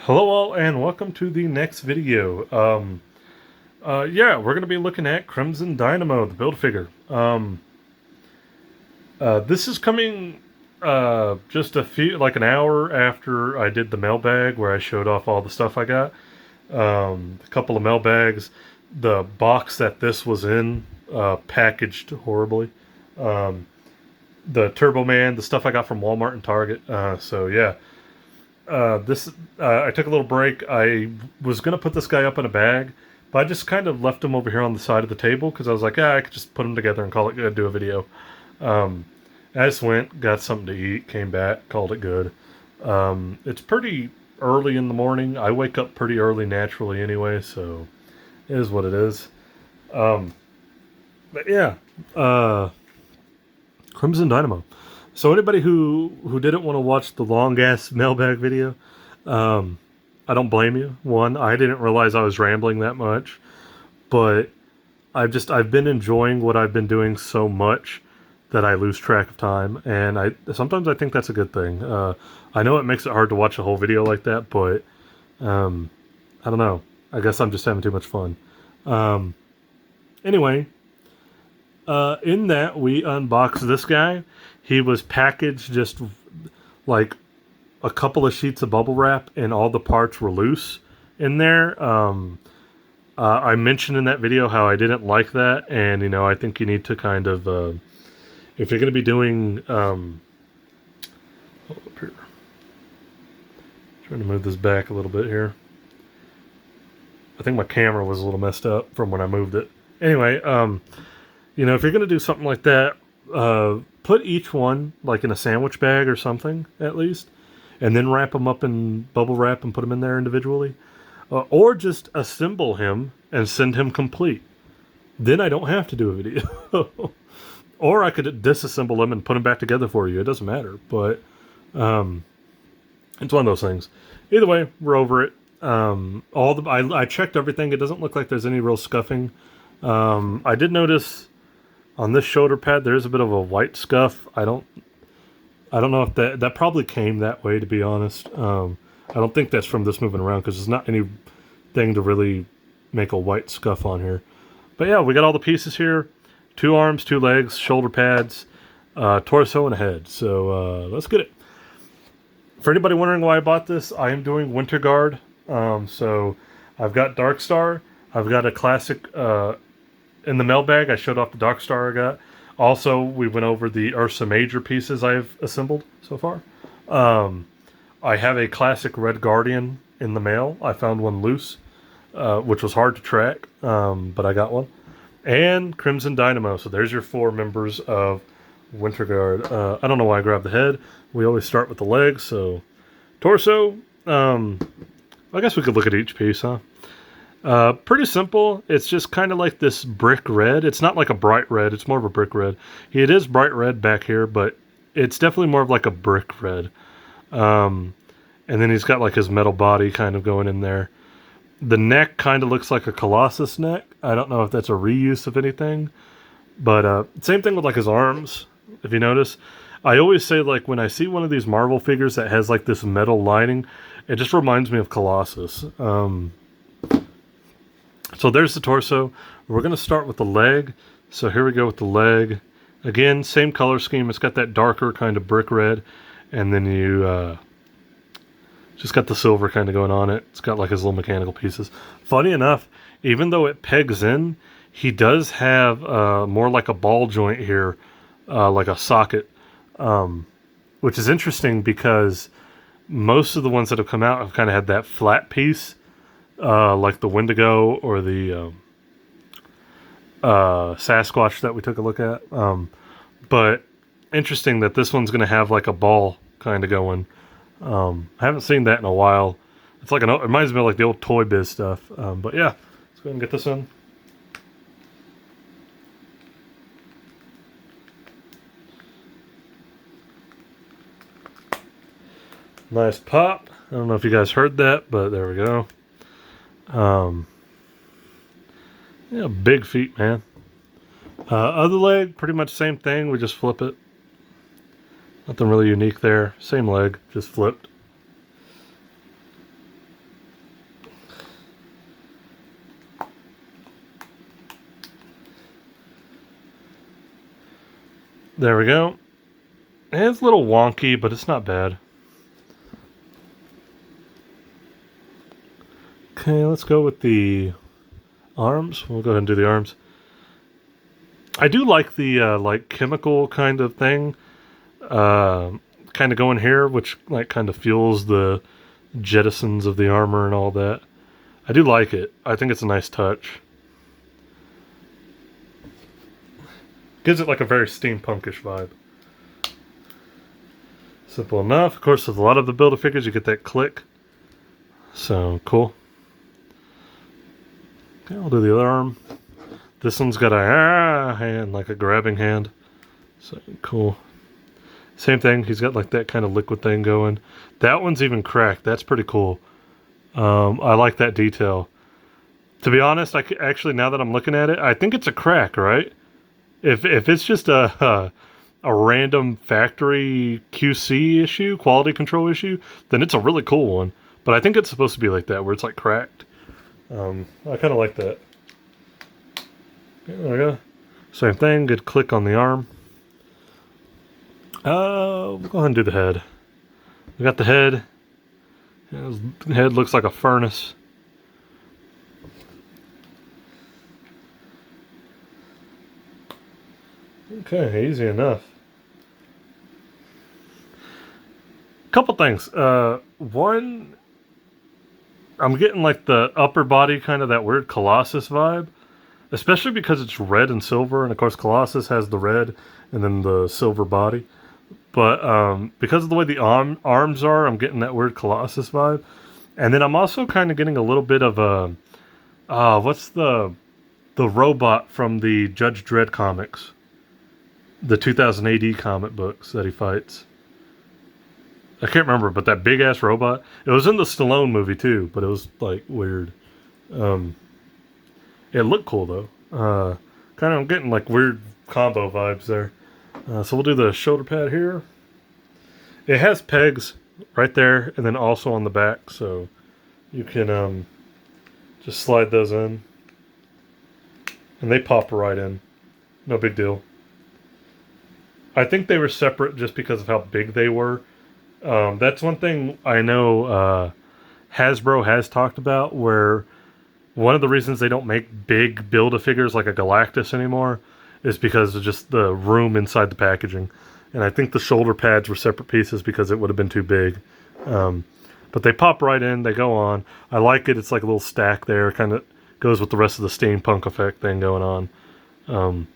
Hello all and welcome to the next video. Yeah, we're going to be looking at Crimson Dynamo, the build-figure. This is coming just like an hour after I did the mailbag where I showed off all the stuff I got. A couple of mailbags. The box that this was in, packaged horribly. The Turbo Man, the stuff I got from Walmart and Target. So yeah. I took a little break. I was gonna put this guy up in a bag, but I just kind of left him over here on the side of the table because I was like, I could just put them together and call it good, do a video. I just went, got something to eat, came back, called it good. It's pretty early in the morning. I wake up pretty early naturally anyway, so it is what it is. But yeah, Crimson Dynamo. So anybody who didn't want to watch the long ass mailbag video, I don't blame you. One, I didn't realize I was rambling that much, but I've been enjoying what I've been doing so much that I lose track of time, and sometimes I think that's a good thing. I know it makes it hard to watch a whole video like that, but I don't know. I guess I'm just having too much fun. Anyway, in that we unboxed this guy. He was packaged just like a couple of sheets of bubble wrap, and all the parts were loose in there. I mentioned in that video how I didn't like that, and I think you need to kind of, if you're going to be doing, hold up here, trying to move this back a little bit here. I think my camera was a little messed up from when I moved it. Anyway, if you're going to do something like that, put each one like in a sandwich bag or something at least, and then wrap them up in bubble wrap and put them in there individually, or just assemble him and send him complete. Then I don't have to do a video. Or I could disassemble them and put them back together for you. It doesn't matter, but it's one of those things. Either way, we're over it. I checked everything. It doesn't look like there's any real scuffing. I did notice on this shoulder pad, there is a bit of a white scuff. I don't know if that probably came that way, to be honest. I don't think that's from this moving around because there's not anything to really make a white scuff on here. But yeah, we got all the pieces here. 2 arms, 2 legs, shoulder pads, torso, and a head. So let's get it. For anybody wondering why I bought this, I am doing Winter Guard. So I've got Dark Star. I've got a classic... in the mailbag, I showed off the Dark Star I got. Also, we went over the Ursa Major pieces I've assembled so far. I have a classic Red Guardian in the mail. I found one loose, which was hard to track, but I got one. And Crimson Dynamo. So there's your 4 members of Winter Guard. I don't know why I grabbed the head. We always start with the legs, so... Torso. I guess we could look at each piece, huh? Pretty simple. It's just kind of like this brick red. It's not like a bright red. It's more of a brick red. It is bright red back here, but it's definitely more of like a brick red. And then he's got like his metal body kind of going in there. The neck kind of looks like a Colossus neck. I don't know if that's a reuse of anything, but same thing with like his arms. If you notice, I always say like when I see one of these Marvel figures that has like this metal lining, it just reminds me of Colossus. So there's the torso. We're going to start with the leg. So here we go with the leg. Again, same color scheme. It's got that darker kind of brick red. And then you just got the silver kind of going on it. It's got like his little mechanical pieces. Funny enough, even though it pegs in, he does have more like a ball joint here, like a socket, which is interesting because most of the ones that have come out have kind of had that flat piece. Like the Wendigo or the Sasquatch that we took a look at. But interesting that this one's going to have like a ball kind of going. I haven't seen that in a while. It's like it reminds me of like the old Toy Biz stuff. But yeah, let's go ahead and get this in. Nice pop. I don't know if you guys heard that, but there we go. Yeah, big feet, man. Other leg, pretty much same thing. We just flip it. Nothing really unique there. Same leg, just flipped. There we go. It's a little wonky, but it's not bad. Okay, let's go with the arms. We'll go ahead and do the arms. I do like the like chemical kind of thing, kind of going here, which like kind of fuels the jettisons of the armor and all that. I do like it. I think it's a nice touch. Gives it like a very steampunkish vibe. Simple enough. Of course, with a lot of the Build-A-Figures, you get that click. So, cool. Okay, I'll do the other arm. This one's got a hand, like a grabbing hand. So, cool. Same thing. He's got like that kind of liquid thing going. That one's even cracked. That's pretty cool. I like that detail. To be honest, actually, now that I'm looking at it, I think it's a crack, right? If it's just a random factory QC issue, quality control issue, then it's a really cool one. But I think it's supposed to be like that, where it's like cracked. I kind of like that. Okay, there we go. Same thing, good click on the arm. We'll go ahead and do the head. We got the head. His head looks like a furnace. Okay, easy enough. Couple things. One, I'm getting like the upper body kind of that weird Colossus vibe, especially because it's red and silver, and of course Colossus has the red and then the silver body. But because of the way the arms are, I'm getting that weird Colossus vibe. And then I'm also kind of getting a little bit of a what's the robot from the Judge Dredd comics, the 2000 AD comic books that he fights. I can't remember, but that big ass robot. It was in the Stallone movie too, but it was like weird. It looked cool though. Kind of, I'm getting like weird combo vibes there. So we'll do the shoulder pad here. It has pegs right there, and then also on the back, so you can just slide those in, and they pop right in. No big deal. I think they were separate just because of how big they were. That's one thing I know Hasbro has talked about, where one of the reasons they don't make big Build-A-Figures like a Galactus anymore is because of just the room inside the packaging. And I think the shoulder pads were separate pieces because it would have been too big. But they pop right in, they go on. I like it, it's like a little stack there, kind of goes with the rest of the steampunk effect thing going on.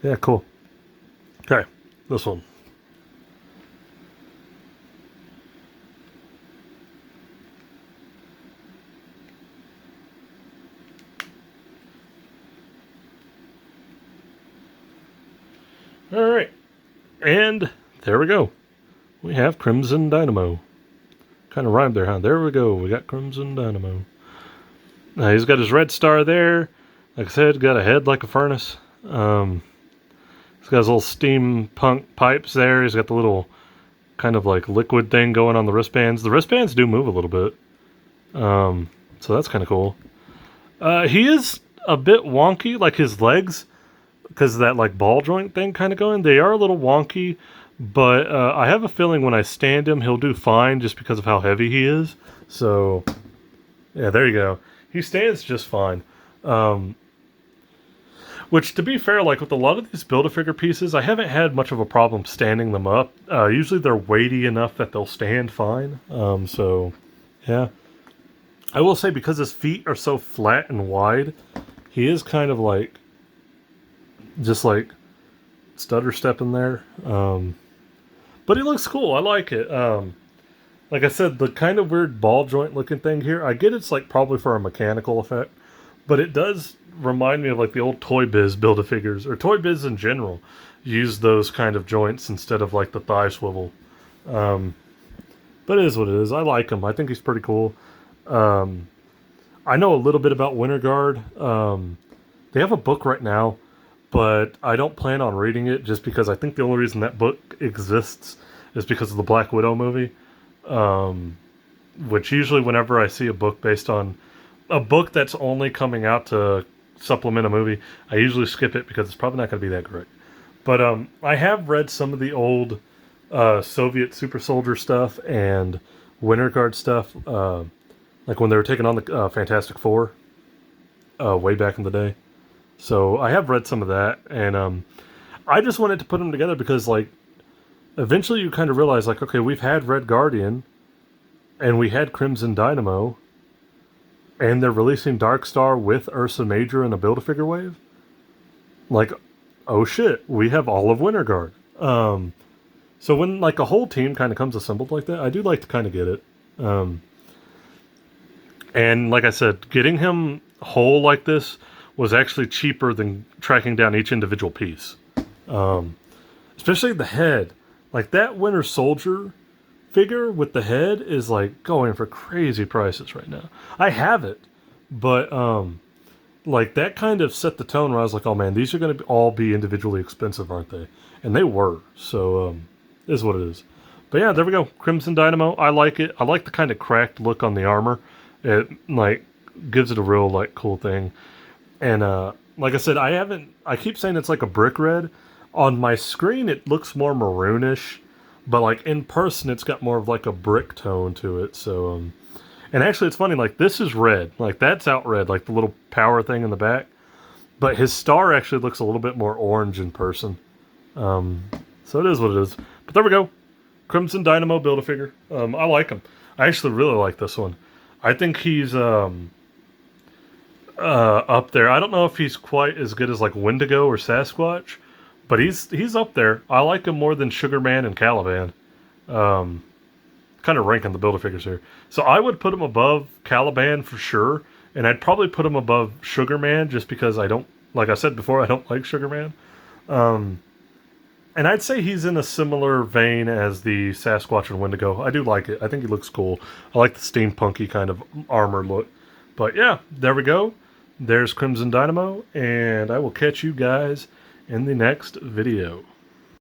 Yeah, cool. Okay, this one. Alright, and there we go. We have Crimson Dynamo. Kind of rhymed there, huh? There we go, we got Crimson Dynamo. Now he's got his red star there. Like I said, got a head like a furnace. He's got his little steampunk pipes there. He's got the little kind of like liquid thing going on the wristbands. The wristbands do move a little bit. So that's kind of cool. He is a bit wonky, like his legs, because of that like ball joint thing kind of going. They are a little wonky, but I have a feeling when I stand him, he'll do fine just because of how heavy he is. So, yeah, there you go. He stands just fine. Which, to be fair, like with a lot of these Build-A-Figure pieces, I haven't had much of a problem standing them up. Usually they're weighty enough that they'll stand fine. So, yeah. I will say, because his feet are so flat and wide, he is kind of like, just like stutter stepping there. But he looks cool. I like it. Like I said, the kind of weird ball joint looking thing here, I get it's like probably for a mechanical effect, but it does remind me of like the old Toy Biz Build-A-Figures, or Toy Biz in general, use those kind of joints instead of like the thigh swivel. But it is what it is. I like him. I think he's pretty cool. I know a little bit about Winter Guard. They have a book right now, but I don't plan on reading it just because I think the only reason that book exists is because of the Black Widow movie. Which usually whenever I see a book based on a book that's only coming out to supplement a movie, I usually skip it because it's probably not going to be that great. But I have read some of the old Soviet super soldier stuff and Winter Guard stuff, like when they were taking on the Fantastic Four way back in the day. So I have read some of that, and I just wanted to put them together because, like, eventually you kind of realize, like, okay, we've had Red Guardian, and we had Crimson Dynamo, and they're releasing Dark Star with Ursa Major and a Build-A-Figure wave. Like, oh shit, we have all of Winter Guard. So when, like, a whole team kind of comes assembled like that, I do like to kind of get it. And like I said, getting him whole like this was actually cheaper than tracking down each individual piece. Especially the head. Like, that Winter Soldier figure with the head is, like, going for crazy prices right now. I have it, but like, that kind of set the tone where I was like, oh man, these are going to all be individually expensive, aren't they? And they were. So is what it is. But yeah, there we go. Crimson Dynamo. I like it. I like the kind of cracked look on the armor. It, like, gives it a real, like, cool thing. And like I said, I keep saying it's like a brick red. On my screen it looks more maroonish, but, like, in person it's got more of, like, a brick tone to it. So and actually it's funny, like, this is red, like, that's out red, like the little power thing in the back, but his star actually looks a little bit more orange in person. So it is what it is. But there we go. Crimson Dynamo Build-A-Figure. I like him. I actually really like this one. I think he's up there. I don't know if he's quite as good as, like, Wendigo or Sasquatch, but he's up there. I like him more than Sugar Man and Caliban. Kind of ranking the Build-A-Figures here. So I would put him above Caliban for sure, and I'd probably put him above Sugar Man just because I don't, like I said before, I don't like Sugar Man. And I'd say he's in a similar vein as the Sasquatch and Wendigo. I do like it. I think he looks cool. I like the steampunky kind of armor look. But yeah, there we go. There's Crimson Dynamo, and I will catch you guys in the next video.